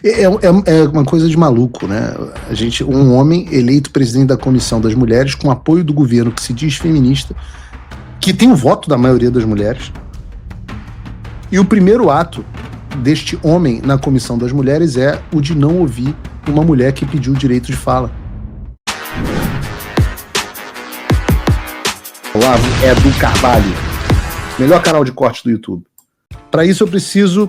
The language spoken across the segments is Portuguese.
É uma coisa de maluco, né? Um homem eleito presidente da Comissão das Mulheres, com apoio do governo que se diz feminista, que tem o voto da maioria das mulheres, e o primeiro ato deste homem na Comissão das Mulheres é o de não ouvir uma mulher que pediu o direito de fala. Olavo Edu Carvalho, melhor canal de corte do YouTube. Para isso eu preciso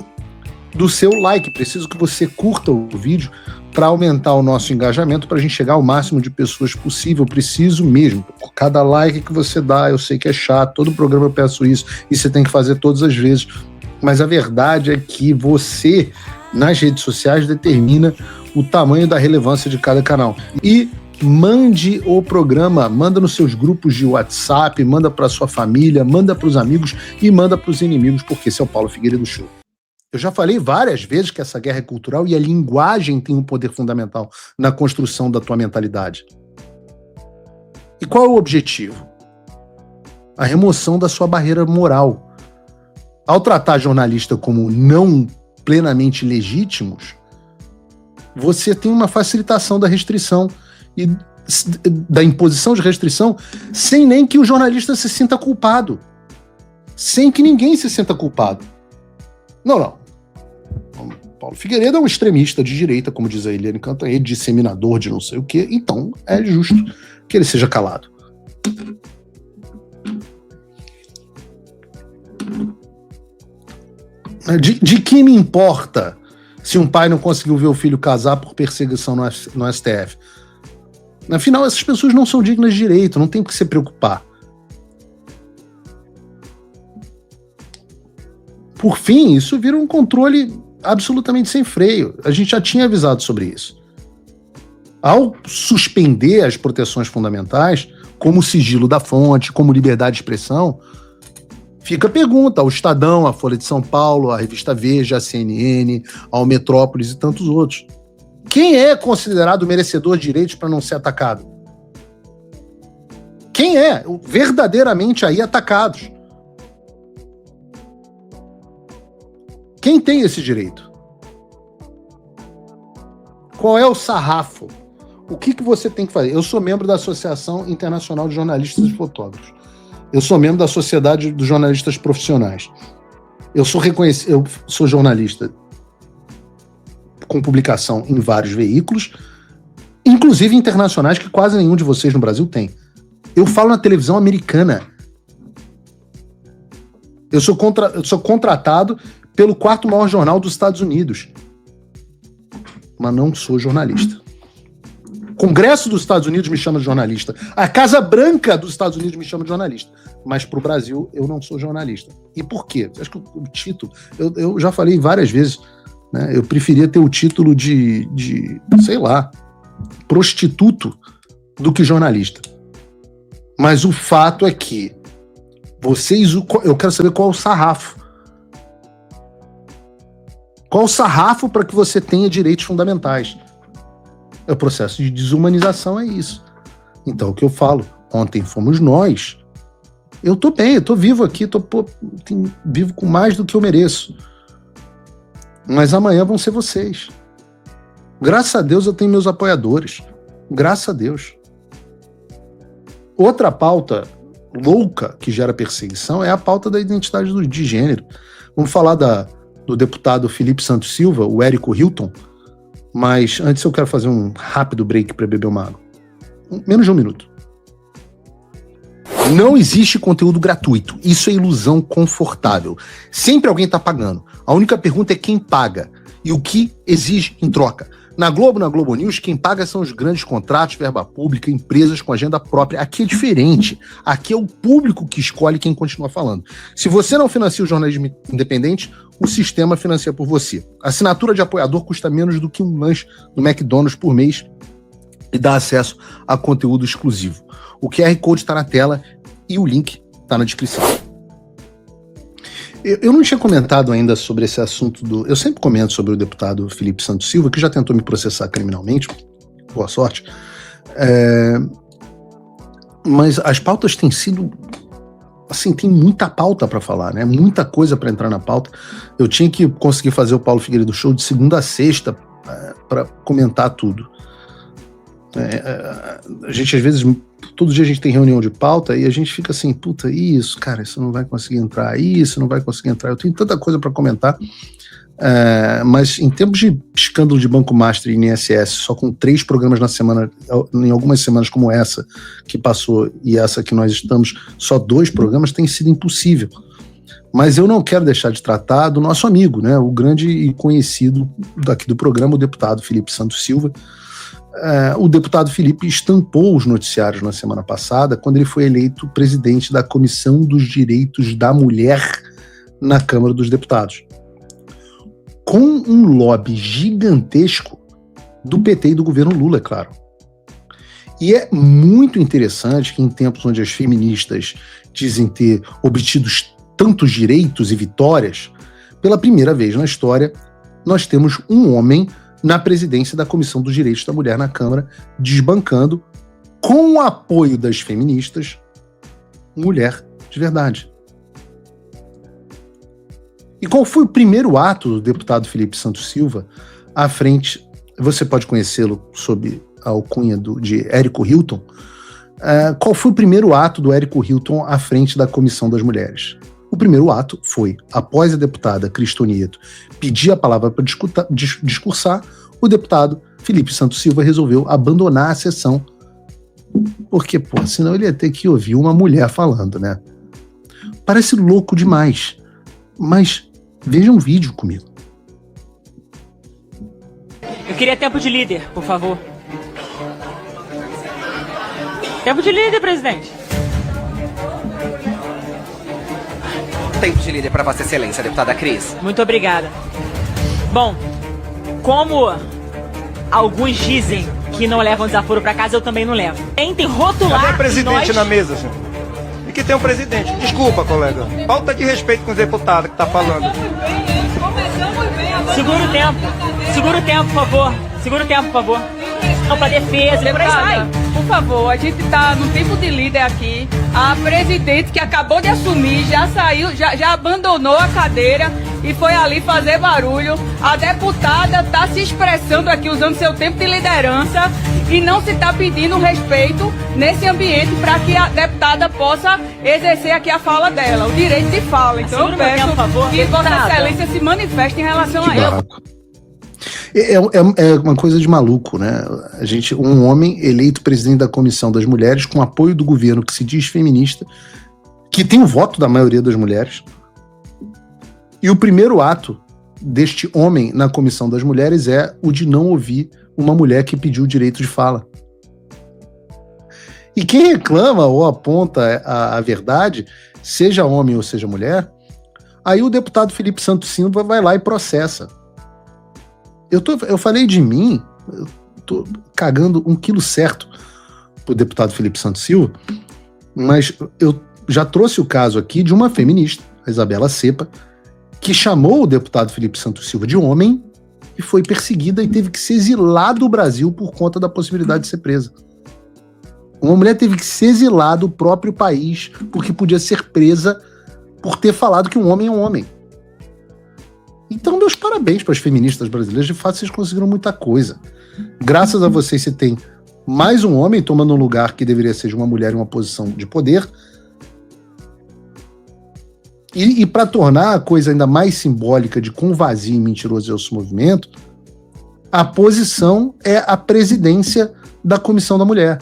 do seu like, preciso que você curta o vídeo para aumentar o nosso engajamento, para a gente chegar ao máximo de pessoas possível. Preciso mesmo. Por cada like que você dá, eu sei que é chato, todo programa eu peço isso, e você tem que fazer todas as vezes, mas a verdade é que você, nas redes sociais, determina o tamanho da relevância de cada canal. E mande o programa, manda nos seus grupos de WhatsApp, manda para sua família, manda para os amigos e manda para os inimigos, porque esse é o Paulo Figueiredo Show. Eu já falei várias vezes que essa guerra é cultural e a linguagem tem um poder fundamental na construção da tua mentalidade. E qual é o objetivo? A remoção da sua barreira moral. Ao tratar jornalista como não plenamente legítimos, você tem uma facilitação da restrição e da imposição de restrição sem nem que o jornalista se sinta culpado. Sem que ninguém se sinta culpado. Não. Paulo Figueiredo é um extremista de direita, como diz a Eliane Cantanhede, disseminador de não sei o quê, então é justo que ele seja calado. De que me importa se um pai não conseguiu ver o filho casar por perseguição no STF? Afinal, essas pessoas não são dignas de direito, não tem o que se preocupar. Por fim, isso vira um controle absolutamente sem freio. A gente já tinha avisado sobre isso. Ao suspender as proteções fundamentais, como o sigilo da fonte, como liberdade de expressão, fica a pergunta ao Estadão, à Folha de São Paulo, à Revista Veja, à CNN, ao Metrópolis e tantos outros. Quem é considerado merecedor de direitos para não ser atacado? Quem é verdadeiramente aí atacados? Quem tem esse direito? Qual é o sarrafo? O que você tem que fazer? Eu sou membro da Associação Internacional de Jornalistas e Fotógrafos. Eu sou membro da Sociedade dos Jornalistas Profissionais. Eu sou jornalista com publicação em vários veículos, inclusive internacionais, que quase nenhum de vocês no Brasil tem. Eu falo na televisão americana. Eu sou contratado pelo quarto maior jornal dos Estados Unidos. Mas não sou jornalista. O Congresso dos Estados Unidos me chama de jornalista. A Casa Branca dos Estados Unidos me chama de jornalista. Mas para o Brasil, eu não sou jornalista. E por quê? Acho que o título... Eu já falei várias vezes, né? Eu preferia ter o título de sei lá, prostituto do que jornalista. Mas o fato é que eu quero saber qual é o sarrafo. Qual o sarrafo para que você tenha direitos fundamentais? O processo de desumanização é isso. Então, o que eu falo, ontem fomos nós. Eu tô bem, eu tô vivo aqui, vivo com mais do que eu mereço. Mas amanhã vão ser vocês. Graças a Deus eu tenho meus apoiadores. Graças a Deus. Outra pauta louca que gera perseguição é a pauta da identidade de gênero. Vamos falar do deputado Felipe Santos Silva, o Érico Hilton, mas antes eu quero fazer um rápido break para beber uma água. Menos de um minuto. Não existe conteúdo gratuito. Isso é ilusão confortável. Sempre alguém está pagando. A única pergunta é quem paga e o que exige em troca. Na Globo News, quem paga são os grandes contratos, verba pública, empresas com agenda própria. Aqui é diferente. Aqui é o público que escolhe quem continua falando. Se você não financia o jornalismo independente, o sistema financia por você. A assinatura de apoiador custa menos do que um lanche do McDonald's por mês e dá acesso a conteúdo exclusivo. O QR Code está na tela e o link está na descrição. Eu não tinha comentado ainda sobre esse assunto eu sempre comento sobre o deputado Felipe Santos Silva, que já tentou me processar criminalmente, boa sorte, mas as pautas têm sido, assim, tem muita pauta para falar, né? Muita coisa para entrar na pauta. Eu tinha que conseguir fazer o Paulo Figueiredo Show de segunda a sexta, para comentar tudo. A gente, às vezes, todo dia a gente tem reunião de pauta e a gente fica assim, puta, isso, cara, isso não vai conseguir entrar, isso não vai conseguir entrar. Eu tenho tanta coisa para comentar, mas em termos de escândalo de Banco Master e INSS, só com 3 programas na semana, em algumas semanas como essa que passou e essa que nós estamos, só 2 programas, tem sido impossível. Mas eu não quero deixar de tratar do nosso amigo, né, o grande e conhecido daqui do programa, o deputado Felipe Santos Silva. O deputado Felipe estampou os noticiários na semana passada, quando ele foi eleito presidente da Comissão dos Direitos da Mulher na Câmara dos Deputados, com um lobby gigantesco do PT e do governo Lula, é claro. E é muito interessante que em tempos onde as feministas dizem ter obtido tantos direitos e vitórias, pela primeira vez na história, nós temos um homem na presidência da Comissão dos Direitos da Mulher na Câmara, desbancando, com o apoio das feministas, mulher de verdade. E qual foi o primeiro ato do deputado Felipe Santos Silva à frente, você pode conhecê-lo sob a alcunha de Érico Hilton, qual foi o primeiro ato do Érico Hilton à frente da Comissão das Mulheres? O primeiro ato foi, após a deputada Cristo Nieto pedir a palavra para discursar, o deputado Felipe Santos Silva resolveu abandonar a sessão, porque, senão ele ia ter que ouvir uma mulher falando, né? Parece louco demais, mas veja um vídeo comigo. Eu queria tempo de líder, por favor. Tempo de líder, presidente. Tempo de líder para Vossa Excelência, deputada Cris. Muito obrigada. Bom, como alguns dizem que não levam desaforo para casa, eu também não levo. Tentem rotular. Cadê o presidente na mesa, senhor? E que tem um presidente. Desculpa, colega. Falta de respeito com os deputados que tá falando. Segura o tempo. Segura o tempo, por favor. Segura o tempo, por favor. Não, pra defesa, por aí sai. Por favor, a gente tá no tempo de líder aqui. A presidente que acabou de assumir já saiu, já abandonou a cadeira e foi ali fazer barulho. A deputada tá se expressando aqui, usando seu tempo de liderança e não se tá pedindo respeito nesse ambiente para que a deputada possa exercer aqui a fala dela, o direito de fala. Então eu peço que Vossa Excelência se manifeste em relação a isso. É uma coisa de maluco, né? Um homem eleito presidente da Comissão das Mulheres, com apoio do governo que se diz feminista, que tem o voto da maioria das mulheres. E o primeiro ato deste homem na Comissão das Mulheres é o de não ouvir uma mulher que pediu o direito de fala. E quem reclama ou aponta a verdade, seja homem ou seja mulher, aí o deputado Felipe Santos Silva vai lá e processa. Eu falei de mim, eu tô cagando 1 quilo certo pro deputado Felipe Santos Silva, mas eu já trouxe o caso aqui de uma feminista, a Isabela Cepa, que chamou o deputado Felipe Santos Silva de homem e foi perseguida e teve que se exilar do Brasil por conta da possibilidade de ser presa. Uma mulher teve que se exilar do próprio país porque podia ser presa por ter falado que um homem é um homem. Então, meus parabéns para as feministas brasileiras. De fato, vocês conseguiram muita coisa. Graças a vocês, você tem mais um homem tomando um lugar que deveria ser de uma mulher em uma posição de poder. E para tornar a coisa ainda mais simbólica de quão vazio e mentiroso é esse movimento, a posição é a presidência da Comissão da Mulher.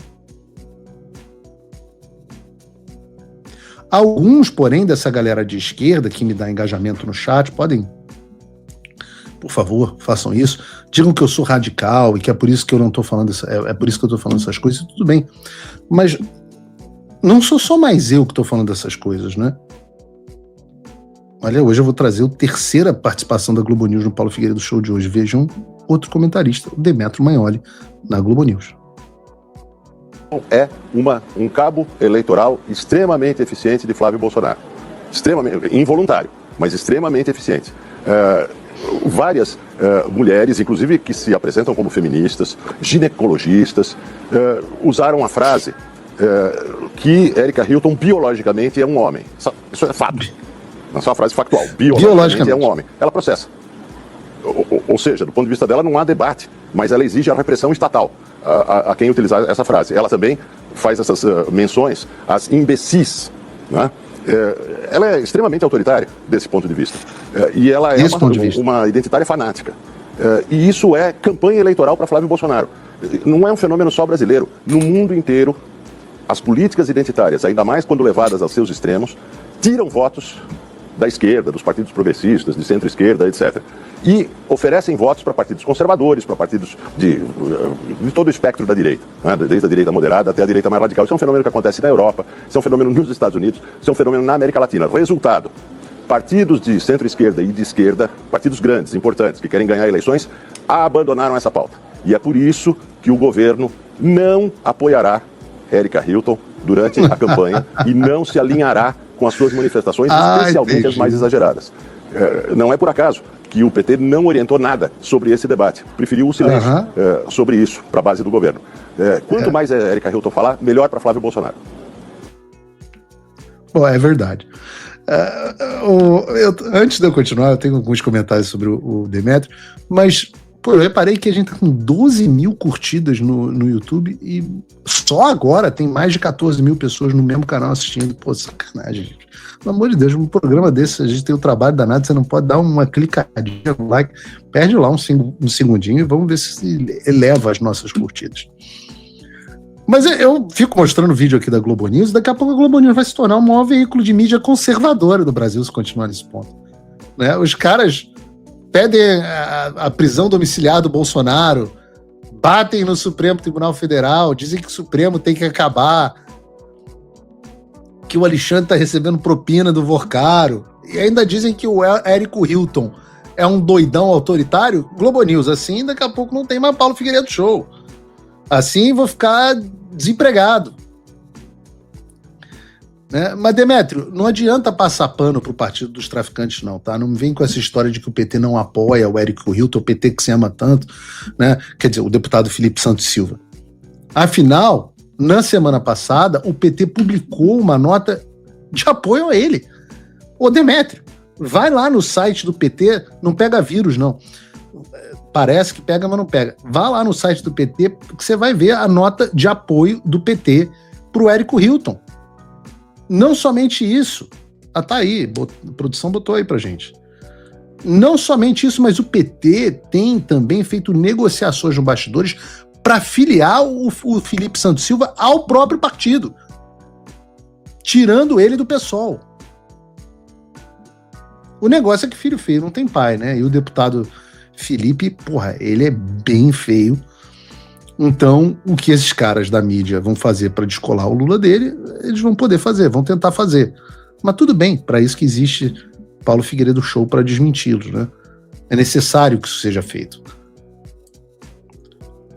Alguns, porém, dessa galera de esquerda que me dá engajamento no chat, podem... Por favor, façam isso. Digam que eu sou radical e que é por isso que eu não tô falando por isso que eu tô falando essas coisas, tudo bem. Mas não sou só mais eu que tô falando dessas coisas, né? Olha, hoje eu vou trazer a terceira participação da Globo News no Paulo Figueiredo Show de hoje. Vejam outro comentarista, o Demetrio Magnoli, na Globo News. É um cabo eleitoral extremamente eficiente de Flávio Bolsonaro. Extremamente, involuntário, mas extremamente eficiente. Várias mulheres, inclusive que se apresentam como feministas, ginecologistas, usaram a frase que Érica Hilton biologicamente é um homem. Isso é fato. Não é só uma frase factual. Biologicamente é um homem. Ela processa. Ou seja, do ponto de vista dela, não há debate. mas ela exige a repressão estatal a quem utilizar essa frase. Ela também faz essas menções às imbecis, né? Ela é extremamente autoritária desse ponto de vista. E ela é uma identitária fanática. E isso é campanha eleitoral para Flávio Bolsonaro. Não é um fenômeno só brasileiro. No mundo inteiro, as políticas identitárias, ainda mais quando levadas aos seus extremos, tiram votos da esquerda, dos partidos progressistas, de centro-esquerda, etc. E oferecem votos para partidos conservadores, para partidos de todo o espectro da direita, né? Desde a direita moderada até a direita mais radical. Isso é um fenômeno que acontece na Europa, isso é um fenômeno nos Estados Unidos, isso é um fenômeno na América Latina. Resultado, partidos de centro-esquerda e de esquerda, partidos grandes, importantes, que querem ganhar eleições, abandonaram essa pauta. E é por isso que o governo não apoiará Erika Hilton durante a campanha e não se alinhará com as suas manifestações, especialmente as mais exageradas. Não é por acaso que o PT não orientou nada sobre esse debate. Preferiu o silêncio sobre isso para a base do governo. Quanto mais a Erika Hilton falar, melhor para Flávio Bolsonaro. Bom, é verdade. Antes de eu continuar, eu tenho alguns comentários sobre o Demétrio, mas eu reparei que a gente tá com 12 mil curtidas no YouTube e só agora tem mais de 14 mil pessoas no mesmo canal assistindo. Pô, sacanagem, gente. Pelo amor de Deus, um programa desse, a gente tem o trabalho danado, você não pode dar uma clicadinha no like, perde lá um segundinho e vamos ver se eleva as nossas curtidas. Mas eu fico mostrando o vídeo aqui da Globo News, e daqui a pouco a Globo News vai se tornar o maior veículo de mídia conservadora do Brasil, se continuar nesse ponto. Né? Os caras pedem a prisão domiciliar do Bolsonaro, batem no Supremo Tribunal Federal, dizem que o Supremo tem que acabar, que o Alexandre está recebendo propina do Vorcaro, e ainda dizem que o Érico Hilton é um doidão autoritário. Globo News, assim daqui a pouco não tem mais Paulo Figueiredo Show. Assim vou ficar desempregado. Né? Mas, Demétrio, não adianta passar pano pro Partido dos Traficantes, não, tá? Não me vem com essa história de que o PT não apoia o Érico Hilton, o PT que se ama tanto, né? Quer dizer, o deputado Felipe Santos Silva. Afinal, na semana passada, o PT publicou uma nota de apoio a ele. Ô, Demétrio, vai lá no site do PT, não pega vírus, não. Parece que pega, mas não pega. Vá lá no site do PT, que você vai ver a nota de apoio do PT pro Érico Hilton. Não somente isso. Tá aí, a produção botou aí pra gente. Não somente isso, mas o PT tem também feito negociações nos bastidores para filiar o Felipe Santos Silva ao próprio partido, tirando ele do PSOL. O negócio é que filho feio não tem pai, né? E o deputado Felipe, ele é bem feio. Então, o que esses caras da mídia vão fazer para descolar o Lula dele, eles vão poder fazer, vão tentar fazer. Mas tudo bem, para isso que existe Paulo Figueiredo Show para desmenti-los, né? É necessário que isso seja feito.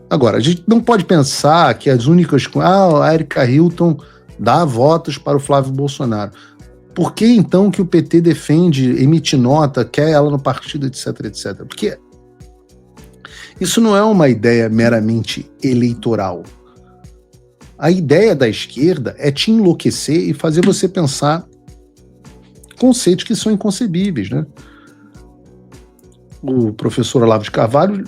Agora, a gente não pode pensar que as únicas... a Erika Hilton dá votos para o Flávio Bolsonaro. Por que então que o PT defende, emite nota, quer ela no partido, etc, etc? Porque isso não é uma ideia meramente eleitoral. A ideia da esquerda é te enlouquecer e fazer você pensar conceitos que são inconcebíveis, né? O professor Olavo de Carvalho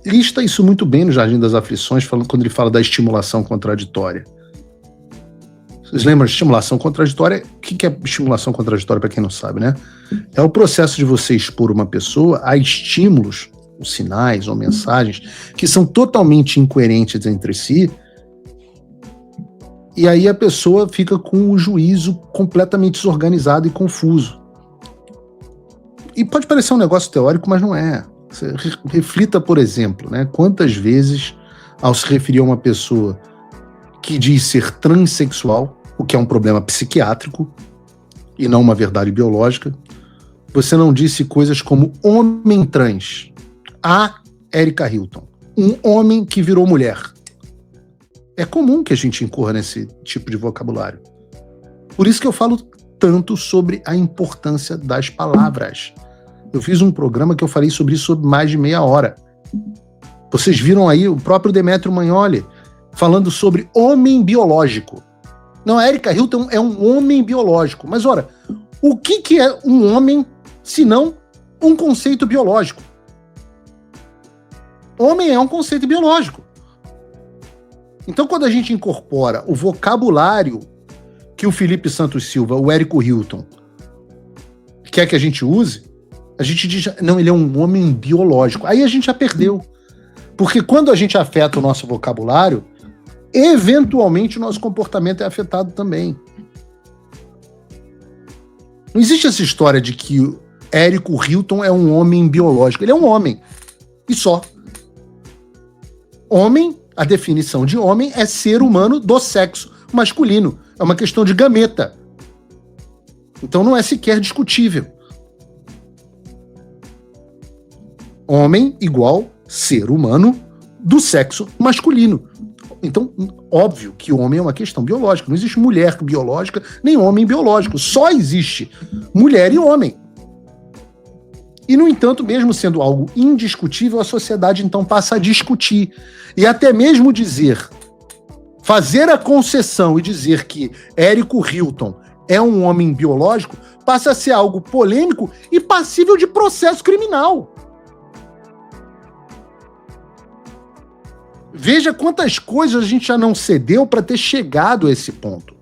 lista isso muito bem no Jardim das Aflições, quando ele fala da estimulação contraditória. Vocês lembram de estimulação contraditória? O que é estimulação contraditória, para quem não sabe, né? É o processo de você expor uma pessoa a estímulos, ou sinais, ou mensagens, que são totalmente incoerentes entre si, e aí a pessoa fica com o juízo completamente desorganizado e confuso. E pode parecer um negócio teórico, mas não é. Você reflita, por exemplo, né? Quantas vezes, ao se referir a uma pessoa que diz ser transexual, o que é um problema psiquiátrico e não uma verdade biológica, você não disse coisas como homem trans, a Erika Hilton, um homem que virou mulher. É comum que a gente incorra nesse tipo de vocabulário. Por isso que eu falo tanto sobre a importância das palavras. Eu fiz um programa que eu falei sobre isso por mais de meia hora. Vocês viram aí o próprio Demétrio Magnoli falando sobre homem biológico. Não, a Erika Hilton é um homem biológico. Mas, ora, o que é um homem, se não um conceito biológico? Homem é um conceito biológico. Então, quando a gente incorpora o vocabulário que o Felipe Santos Silva, o Érico Hilton, quer que a gente use, a gente diz, não, ele é um homem biológico. Aí a gente já perdeu. Porque quando a gente afeta o nosso vocabulário, eventualmente o nosso comportamento é afetado também. Não existe essa história de que o Érico Hilton é um homem biológico. Ele é um homem. E só. Homem, a definição de homem é ser humano do sexo masculino. É uma questão de gameta. Então não é sequer discutível. Homem igual ser humano do sexo masculino. Então, óbvio que o homem é uma questão biológica. Não existe mulher biológica, nem homem biológico. Só existe mulher e homem. E, no entanto, mesmo sendo algo indiscutível, a sociedade então passa a discutir. E até mesmo dizer, fazer a concessão e dizer que Érico Hilton é um homem biológico, passa a ser algo polêmico e passível de processo criminal. Veja quantas coisas a gente já não cedeu para ter chegado a esse ponto.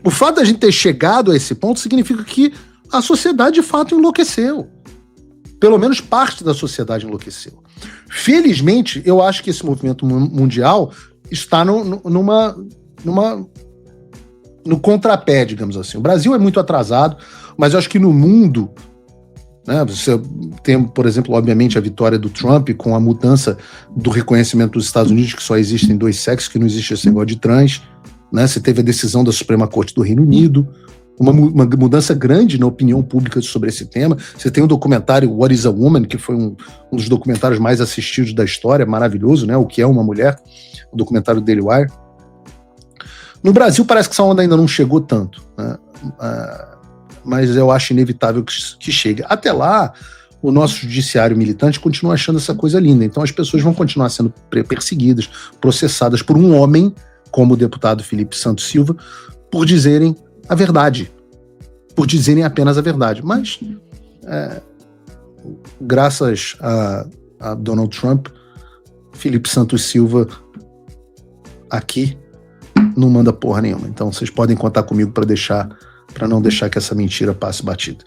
O fato de a gente ter chegado a esse ponto significa que a sociedade de fato enlouqueceu. Pelo menos parte da sociedade enlouqueceu. Felizmente, eu acho que esse movimento mundial está no contrapé, digamos assim. O Brasil é muito atrasado, mas eu acho que no mundo, né, você tem, por exemplo, obviamente, a vitória do Trump com a mudança do reconhecimento dos Estados Unidos, que só existem dois sexos, que não existe esse negócio de trans. Né? Você teve a decisão da Suprema Corte do Reino Unido, uma mudança grande na opinião pública sobre esse tema. Você tem o documentário What is a Woman, que foi um dos documentários mais assistidos da história, maravilhoso, né? O que é uma mulher, o documentário do Daily Wire. No Brasil parece que essa onda ainda não chegou tanto, né? Mas eu acho inevitável que chegue. Até lá, o nosso judiciário militante continua achando essa coisa linda. Então as pessoas vão continuar sendo perseguidas, processadas por um homem, como o deputado Felipe Santos Silva, por dizerem a verdade, por dizerem apenas a verdade. Mas, graças a Donald Trump, Felipe Santos Silva aqui não manda porra nenhuma. Então vocês podem contar comigo para não deixar que essa mentira passe batida.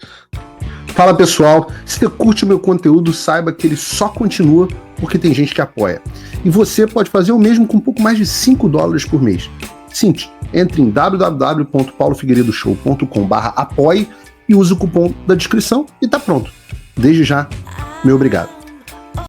Fala pessoal, se você curte o meu conteúdo, saiba que ele só continua porque tem gente que apoia. E você pode fazer o mesmo com um pouco mais de $5 por mês. Simples, entre em www.paulofigueiredoshow.com/apoie e use o cupom da descrição e tá pronto. Desde já, meu obrigado.